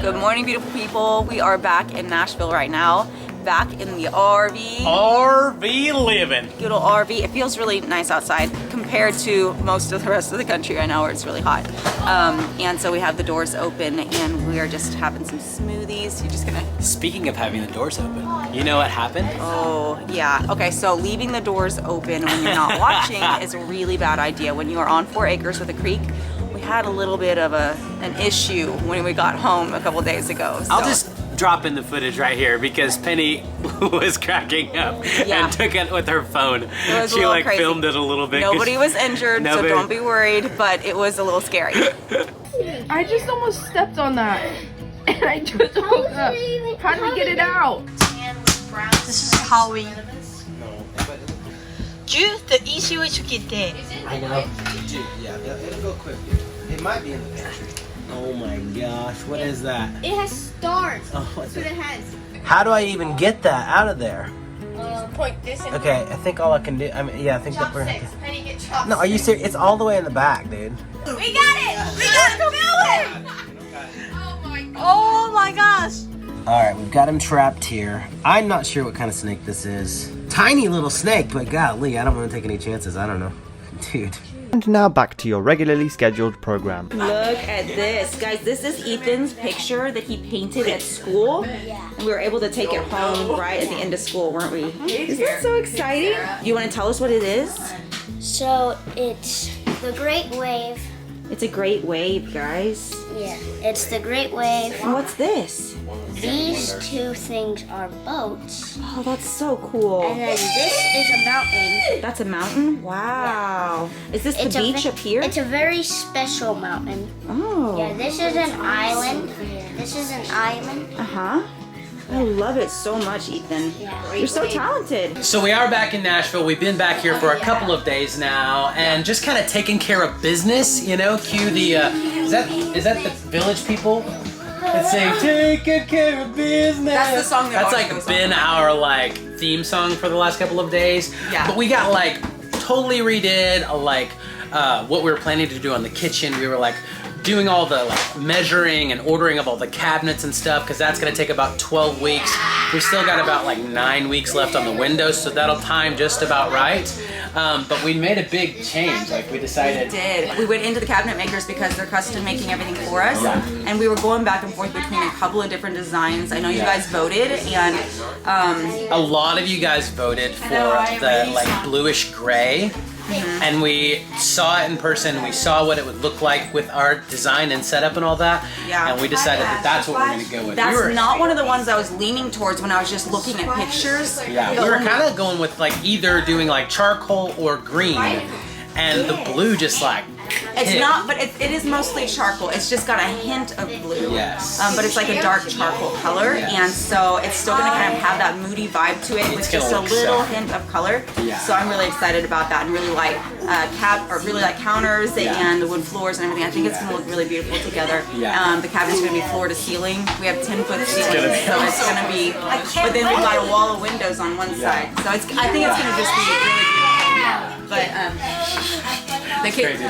Good morning, beautiful people. We are back in Nashville right now. Back in the RV. RV living. Good old RV. It feels really nice outside compared to most of the rest of the country right now where it's really hot. And so we have the doors open and we are just having some smoothies. You're just gonna... Speaking of having the doors open, you know what happened? Oh, yeah. Okay, so leaving the doors open when you're not watching is a really bad idea. When you are on 4 acres with a creek, we had a little bit of an issue when we got home a couple days ago. So. I'll just drop in the footage right here because Penny was cracking up and took it with her phone. She like crazy. Filmed it a little bit. Nobody was injured, so don't be worried, but it was a little scary. I just almost stepped on that and I just woke up. How do we get it out? This is how we do the easy way to get there. I know. Yeah, it'll go quick. It might be in the pantry. Oh my gosh, what is that? It has stars. Oh, what's That's what it? it has. How do I even get that out of there? Point this in. Okay, I think all I can do, I mean, yeah, I think that we're gonna Chopsticks. have Penny, get to... chopsticks. No, are you serious? It's all the way in the back, dude. We got it! We got it! Oh my god. Oh my gosh! All right, we've got him trapped here. I'm not sure what kind of snake this is. Tiny little snake, but golly, I don't want to take any chances. I don't know. Dude. And now back to your regularly scheduled program. Look at this. Guys, this is Ethan's picture that he painted at school. And we were able to take it home right at the end of school, weren't we? Isn't that so exciting? You want to tell us what it is? So it's the Great Wave. It's a great wave, guys. Yeah, it's the Great Wave. And what's this? These two things are boats. Oh, that's so cool. And then this is a mountain. That's a mountain? Wow. Is this the beach up here? It's a very special mountain. Oh. Yeah, this is an island. This is an island. Uh-huh. I love it so much, Ethan. Yeah. You're so talented. So we are back in Nashville. We've been back here for a couple of days now, and just kind of taking care of business. You know, cue the is that the Village People that sing "Taking Care of Business"? That's the song that That's always like goes been on. our like theme song for the last couple of days. Yeah. But we got like totally redid like what we were planning to do on the kitchen. We were like doing all the like measuring and ordering of all the cabinets and stuff because that's gonna take about 12 weeks. We still got about like 9 weeks left on the windows, so that'll time just about right. But we made a big change. Like we decided. We did. We went into the cabinet makers because they're custom making everything for us. Yeah. And we were going back and forth between a couple of different designs. I know you guys voted, and A lot of you guys voted for the like bluish gray. And we saw it in person. We saw what it would look like with our design and setup and all that. Yeah. And we decided that that's what we're gonna go with. that's not one of the ones I was leaning towards when I was just looking at pictures. Yeah, we were kind of going with like either doing like charcoal or green, and the blue just like It's hit. not, but it is mostly charcoal. It's just got a hint of blue. Yes. But it's like a dark charcoal color, and so it's still gonna kind of have that moody vibe to it with It's gonna just a look little so- hint of color. Yeah. So I'm really excited about that, and really like really like counters and the wood floors and everything. I think it's gonna look really beautiful together. Yeah. The cabinet's gonna be floor to ceiling. We have 10-foot ceilings, gonna be so it's gonna be. But then we've got a wall of windows on one side, so I think it's gonna just be really beautiful. But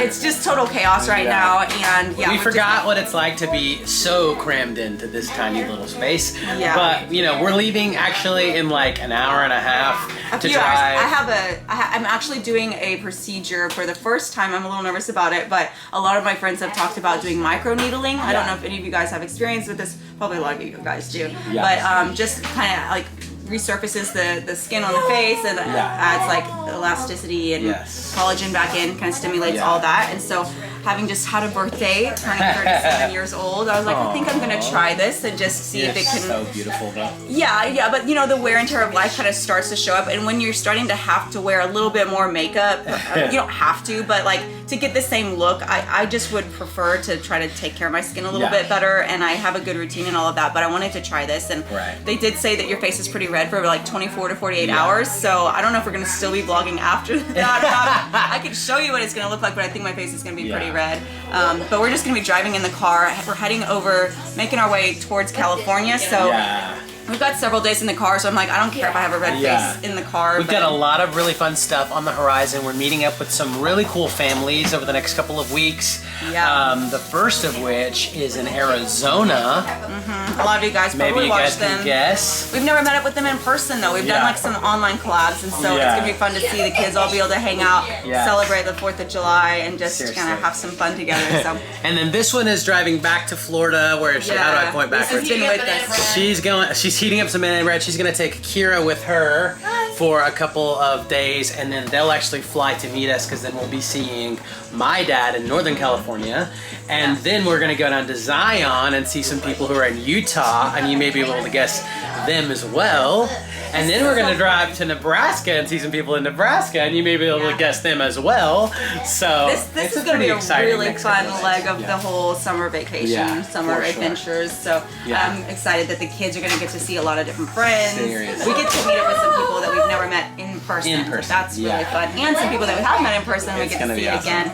it's just total chaos right now, and We forgot what it's like to be so crammed into this tiny little space. Yeah. But you know, we're leaving actually in like an hour and a half to few drive. hours. I'm actually doing a procedure for the first time. I'm a little nervous about it, but a lot of my friends have talked about doing micro needling. I don't know if any of you guys have experience with this. Probably a lot of you guys do. Yeah. But just kind of like resurfaces the skin on the face and adds like elasticity and collagen back in, kind of stimulates all that. And so having just had a birthday, turning 37 years old, I was like, I think I'm gonna try this and just see if it can. So beautiful though. Yeah, but you know, the wear and tear of life kind of starts to show up, and when you're starting to have to wear a little bit more makeup, you don't have to, but like to get the same look, I just would prefer to try to take care of my skin a little bit better, and I have a good routine and all of that, but I wanted to try this, and they did say that your face is pretty red for like 24 to 48 hours, so I don't know if we're gonna still be vlogging after that. I could show you what it's gonna look like, but I think my face is gonna be pretty red. But we're just gonna be driving in the car. We're heading over, making our way towards California, so We've got several days in the car, so I'm like, I don't care if I have a red face in the car. We've got a lot of really fun stuff on the horizon. We're meeting up with some really cool families over the next couple of weeks. Yeah. The first of which is in Arizona. A lot of you guys probably Maybe you guys watch them. can guess. We've never met up with them in person though. We've done like some online collabs, and so it's gonna be fun to see the kids all be able to hang out, celebrate the 4th of July, and just kind of have some fun together. So. And then this one is driving back to Florida. Where is she? How do I point backwards? She's been with us. She's heating up some banana bread. She's gonna take Kira with her for a couple of days, and then they'll actually fly to meet us, because then we'll be seeing my dad in Northern California, and then we're gonna go down to Zion and see some people who are in Utah, and you may be able to guess them as well. And then we're gonna drive to Nebraska and see some people in Nebraska, and you may be able to guess them as well. So this is gonna be a really fun leg of the whole summer vacation, summer adventures. So I'm excited that the kids are gonna get to see a lot of different friends. Seriously. We get to meet up with some people that we've never met in person. That's really fun. And some people that we have met in person, we get to see again.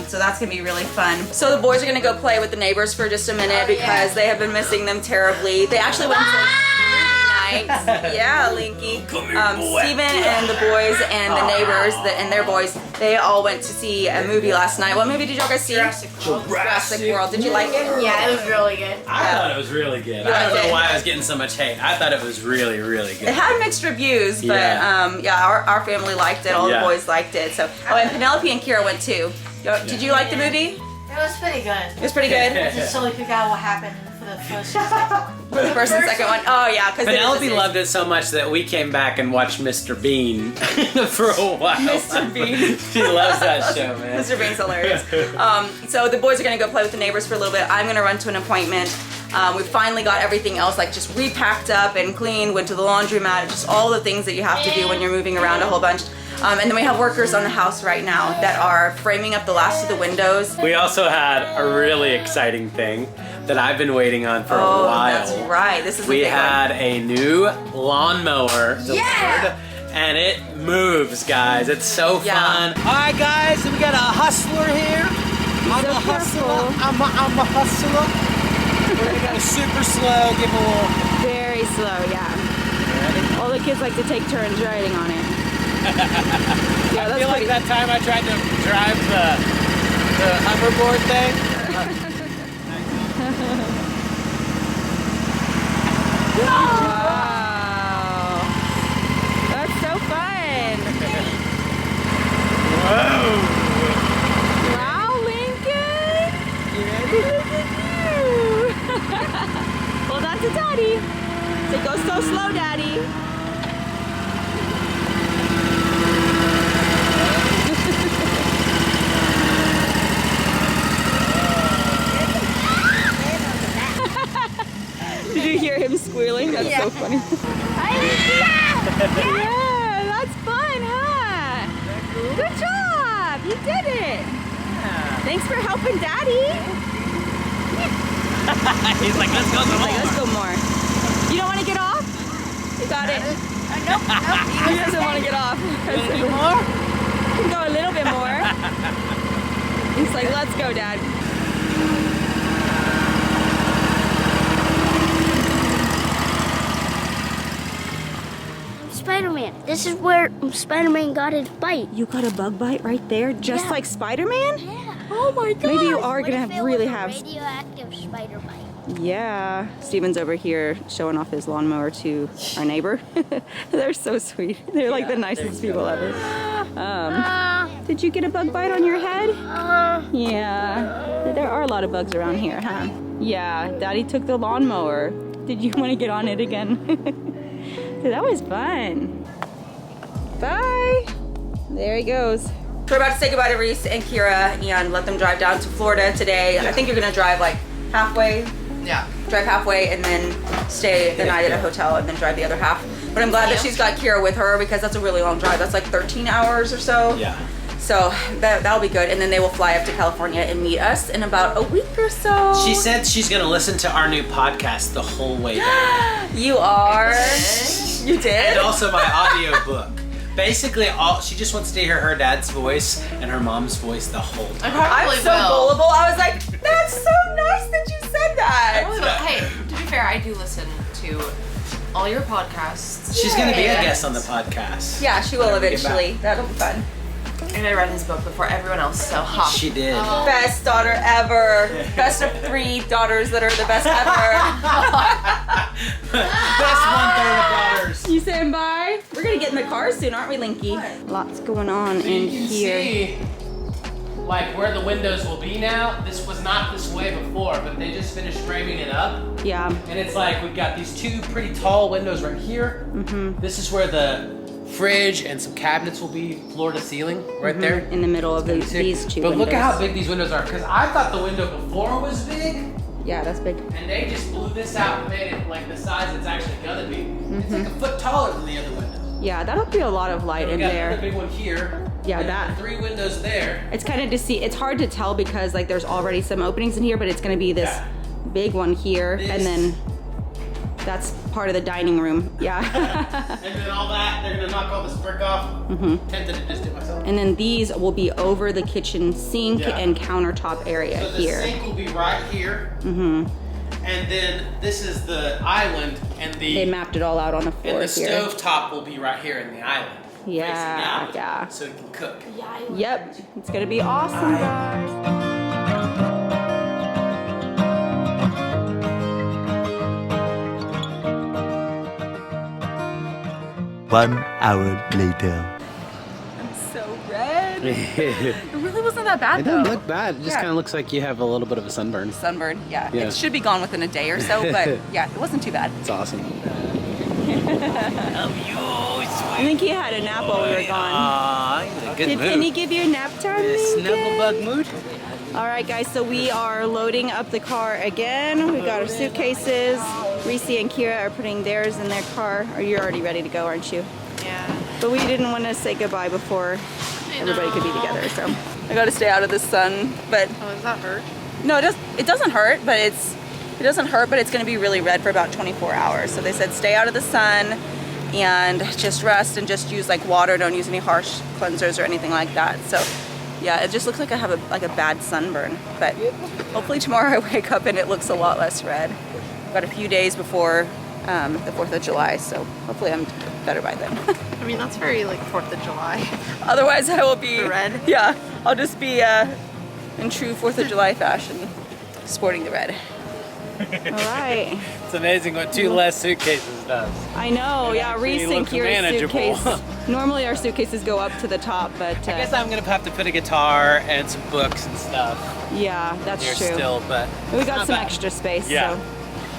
So that's gonna be really fun. So the boys are gonna go play with the neighbors for just a minute because they have been missing them terribly. They actually went to movie night. Yeah, Linky. Steven and the boys and the neighbors and their boys, they all went to see a movie last night. What movie did y'all guys see? Jurassic World. Did you like it? Yeah, it was really good. I thought it was really good. I don't know why I was getting so much hate. I thought it was really, really good. It had mixed reviews, but our family liked it. All the boys liked it. So, and Penelope and Kira went too. Did you like the movie? It was pretty good. It was pretty good. I just totally figured out what happened for the first and second one. For the first and second one? Oh yeah, because Penelope loved it so much that we came back and watched Mr. Bean for a while. Mr. Bean. She loves that show, man. Mr. Bean's hilarious. So the boys are gonna go play with the neighbors for a little bit. I'm gonna run to an appointment. We finally got everything else like just repacked up and cleaned, went to the laundromat, just all the things that you have to do when you're moving around a whole bunch. And then we have workers on the house right now that are framing up the last of the windows. We also had a really exciting thing that I've been waiting on for a while. That's right. This is We had a new lawnmower delivered, and it moves, guys. It's so fun. All right, guys, we got a hustler here. I'm a hustler. I'm a hustler. We're gonna go super slow, give a little. Very slow, yeah. Ready? All the kids like to take turns riding on it. I feel like that time I tried to drive the hoverboard thing. Wow. That's so fun. Whoa. Wow, Lincoln. You ready? Look at you. Hold on to Daddy. So go so slow, Daddy. Did you hear him squealing? That's so funny. Yeah, that's fun, huh? Good job! You did it! Thanks for helping Daddy. He's like, let's go some more. Let's go more. You don't want to get off? You got it. Nope. He doesn't want to get off. More? You can go a little bit more. He's like, let's go, Dad. Spider-Man. This is where Spider-Man got his bite. You got a bug bite right there, just like Spider-Man? Yeah. Oh my god. Maybe you are What gonna if it really was a have. radioactive spider bite. Yeah. Steven's over here showing off his lawnmower to our neighbor. They're so sweet. They're like the nicest people ever. Did you get a bug bite on your head? Yeah. There are a lot of bugs around here, huh? Yeah. Daddy took the lawnmower. Did you want to get on it again? That was fun. Bye. There he goes. We're about to say goodbye to Reese and Kira and let them drive down to Florida today. I think you're gonna drive like halfway. Yeah. Drive halfway and then stay the night at a hotel and then drive the other half. But I'm glad that she's got Kira with her because that's a really long drive. That's like 13 hours or so. Yeah. So that'll be good. And then they will fly up to California and meet us in about a week or so. She said she's gonna listen to our new podcast the whole way down. You are. You did? And also my audio book. Basically, she just wants to hear her dad's voice and her mom's voice the whole time. I'm so gullible. I was like, that's so nice that you said that. Hey, to be fair, I do listen to all your podcasts. She's gonna be a guest on the podcast. Yeah, she will Whenever we get eventually. That'll be fun. And I read his book before everyone else, so ha. She did. Best daughter ever. Best of 3 daughters that are the best ever. Best 1/3 of daughters. You saying bye? We're gonna get in the car soon, aren't we, Linky? Lots going on in here. See, like where the windows will be now. This was not this way before, but they just finished framing it up. Yeah. And it's like we've got these 2 pretty tall windows right here. Mm-hmm. This is where the fridge and some cabinets will be floor to ceiling right there. In the middle of these 2 But windows. look at how big these windows are, because I thought the window before was big, Yeah, that's big. and they just blew this out and made it like the size it's actually gonna be. It's Mm-hmm. like a foot taller than the other window. Yeah, that'll be a lot of light We in got there. another big one here. Yeah, and that. 3 windows there. It's kind of it's hard to tell because like there's already some openings in here, but it's gonna be this Yeah. big one here, This. and then that's part of the dining room. Yeah. And then all that, they're gonna knock all this brick off. Tempted to just do it myself. And then these will be over the kitchen sink Yeah. and countertop area So the here. sink will be right here. And then this is the island, and They the mapped it all out on the floor and the here. stove top will be right here in the island. Yeah, facing out, yeah. So you can cook. Yep, it's gonna be awesome, guys. One hour later. So red. It really wasn't that bad It though. doesn't look bad. It just Yeah. kind of looks like you have a little bit of a sunburn. Sunburn, yeah. Yeah. It should be gone within a day or so, but yeah, it wasn't too bad. It's awesome. I think he had a nap while we were gone. Good Can he give you a nap time? Lincoln? Snugglebug mood. All right, guys, so we are loading up the car again. We got our suitcases. Reese and Kira are putting theirs in their car. Or you're already ready to go, aren't you? Yeah. But we didn't want to say goodbye before everybody could be together, so I got to stay out of the sun. But Oh, does that hurt? no, it doesn't hurt, but it doesn't hurt, but it's going to be really red for about 24 hours. So they said stay out of the sun and just rest and just use like water. Don't use any harsh cleansers or anything like that. So yeah, it just looks like I have a bad sunburn. But hopefully tomorrow I wake up and it looks a lot less red. Got a few days before the 4th of July, so hopefully I'm better by then. I mean, that's very like 4th of July. Otherwise I will be The red? Yeah, I'll just be in true 4th of July fashion, sporting the red. All right. It's amazing what 2 less suitcases does. I know, yeah, actually Reese and looks Kira's manageable. suitcase. Normally our suitcases go up to the top, but I guess I'm gonna have to put a guitar and some books and stuff yeah, that's here true. still, but We it's got not some bad. extra space, Yeah.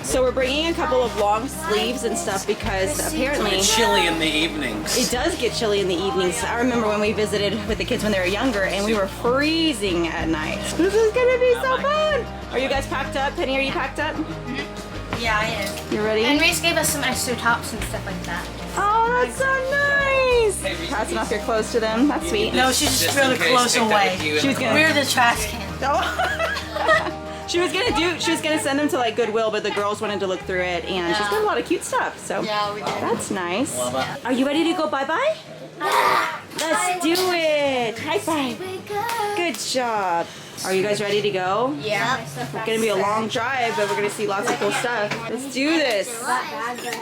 so we're bringing a couple of long sleeves and stuff because apparently It's chilly in the evenings. it does get chilly in the evenings. I remember when we visited with the kids when they were younger and we were freezing at night. This is gonna be so fun. Are you guys packed up? Penny, are you packed up? Yeah, I am. You ready? And Reese gave us some extra tops and stuff like that. Oh, that's so nice. Passing off your clothes to them. That's sweet. No, she's just really in case close take that away. with you in She was the gonna- car. We're the trash can. She was gonna send them to like Goodwill, but the girls wanted to look through it, and she's got a lot of cute stuff. So Yeah, we did. that's nice. Are you ready to go bye-bye? Let's do it. High five. Good job. Are you guys ready to go? Yeah. It's gonna be a long drive, but we're gonna see lots of cool stuff. Let's do this.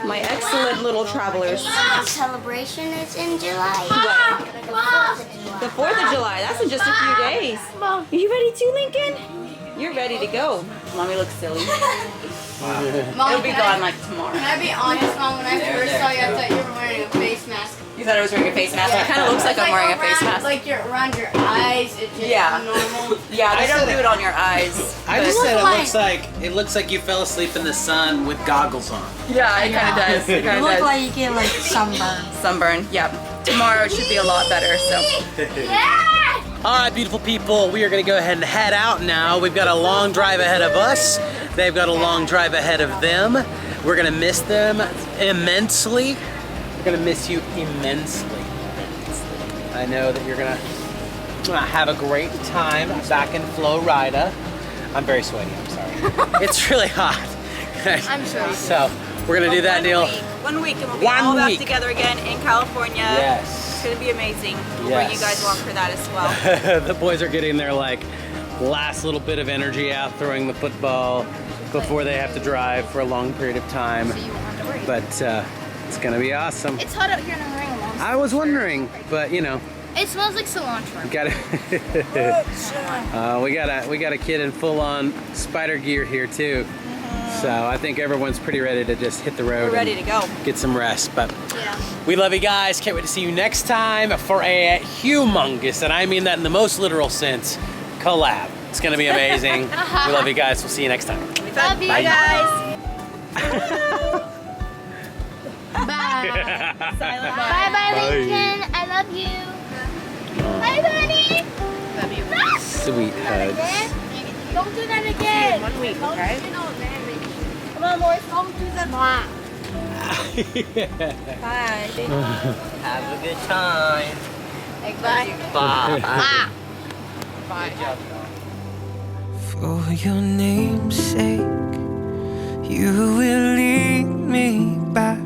My excellent little travelers. The celebration is in July. The 4th of July. That's in just a few days. Are you ready too, Lincoln? You're ready to go. Mommy looks silly. It'll be gone like tomorrow. Can I be honest, Mom? When I first saw you, I thought you were wearing a face mask. You thought I was wearing a face mask? It kind of looks like I'm wearing a face around, mask. Like around your eyes, it's just Yeah. normal. Yeah, they don't do it on your eyes. I just but- said like- it looks like you fell asleep in the sun with goggles on. Yeah, it kind of does. It You kind of look does. like you get like sunburn. Sunburn. Yep. Tomorrow should be a lot better. So. All right, beautiful people, we are gonna go ahead and head out now. We've got a long drive ahead of us. They've got a long drive ahead of them. We're gonna miss them immensely. We're gonna miss you immensely. I know that you're gonna have a great time back in Florida. I'm very sweaty, I'm sorry. It's really hot. I'm sure. So we're gonna do that deal. 1 week, and we'll be One all back week. together again in California. Yes. It's gonna be amazing. We'll bring you Yes. guys along for that as well. The boys are getting their like last little bit of energy out throwing the football before they have to drive for a long period of time. but it's gonna be awesome. It's hot out here in the ring alone. I was wondering, but you know, It smells like cilantro. we got a kid in full-on spider gear here too. So I think everyone's pretty ready to just hit the road. We're ready to go. Get some rest. But Yeah. we love you guys. Can't wait to see you next time for a humongous, and I mean that in the most literal sense, collab. It's gonna be amazing. We love you guys. We'll see you next time. Love you Bye. guys. Bye. Bye bye, Lincoln. I love you. Bye, buddy. Love you. Sweet hugs. Don't do that again. 1 week, okay? Come on, boys. Don't do that. Bye. Have a good time. Bye. Bye. Bye. For your name's sake, you will lead me back